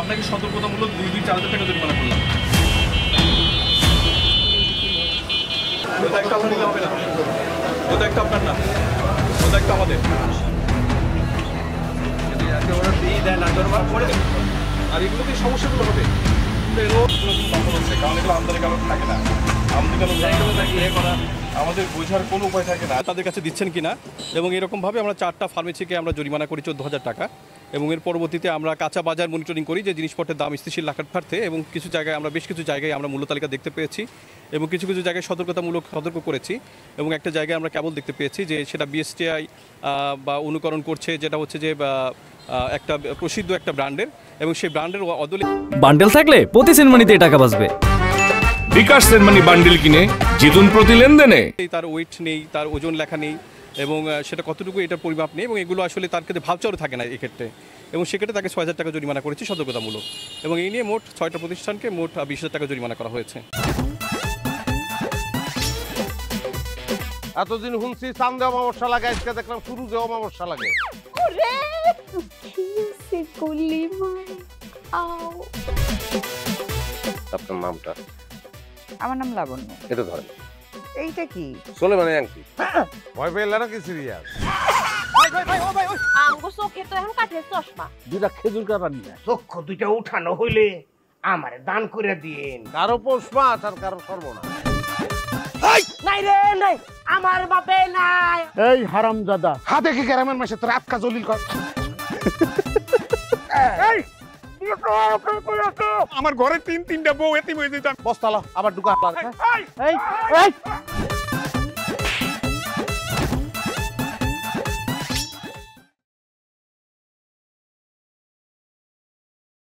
আপনাকে সতর্কতামূলক 2-4,000 টাকা জরিমানা করলাম। ওটা একটা আপনার হবে না, ওটা একটা আপনার না, ওটা একটা আমাদের। আর এগুলোতে সমস্যাগুলো হবে, কারণ এগুলো আমদানি কারণ থাকে না, আমদানি কারণ আমাদের বোঝার কোনো উপায় থাকে না তাদের কাছে দিচ্ছেন কিনা। এবং এরকমভাবে আমরা 4টা ফার্মেসিকে আমরা জরিমানা করি 14,000 টাকা। এবং এর পরবর্তীতে আমরা কাঁচা বাজার মনিটরিং করি যে জিনিসপত্রের দাম স্থিতিশীল রাখার্থে। এবং কিছু জায়গায় আমরা বেশ কিছু জায়গায় আমরা মূল্য তালিকা দেখতে পেয়েছি এবং কিছু কিছু জায়গায় সতর্ক করেছি। এবং একটা জায়গায় আমরা কেবল দেখতে পেয়েছি যে সেটা বিএসটিআই বা অনুকরণ করছে, যেটা হচ্ছে যে একটা প্রসিদ্ধ একটা ব্র্যান্ডের, এবং সেই ব্র্যান্ডের অদলে বান্ডেল থাকলে প্রতি সেনমানিতে টাকা বাঁচবে। বিকাশ সেনমানি বান্ডেল কিনে জিতুন প্রতি লেনদেনে। তার ওয়েট নেই, তার ওজন লেখা নেই, এবং সেটা কতটুকু এটার পরিমাপ নেই, এবং এগুলো আসলে তার ক্ষেত্রে ভাউচারও থাকে না এক্ষেত্রে। এবং সেক্ষেত্রে তাকে 6,000 টাকা জরিমানা করেছি সতর্কতামূলক। এবং এই নিয়ে মোট 6টা প্রতিষ্ঠানকে মোট 20,000 টাকা জরিমানা করা হয়েছে। এতদিন শুনছি চান্দে অমাবস্যা লাগে, আজকে দেখলাম শুরুতে অমাবস্যা লাগে। আপনার নামটা? আমার নাম লাবণ্য। এটা ধরেন। এইটা কি? চলে মানে আংটি। ভয় পেলে নাকি সিরিয়াস? আমগো চোখে তো এখন কাঠের চশমা। দুটা খেজুর কাটা নিয়ে চক্ষু দুইটা উঠানো হইলে আমারে দান করে দিন। কারো পৌষ মাস আর কারো সর্বনাশ। নাই রে নাই, আমার বাপে নাই। এই হারামজাদা, হাতে কি গ্রামের মাসে তোর আটকা জলিল কর। আমার ঘরে 3-3টা বউ এতিম হয়ে যেত। বস্তালা আবার ঢুকা। এই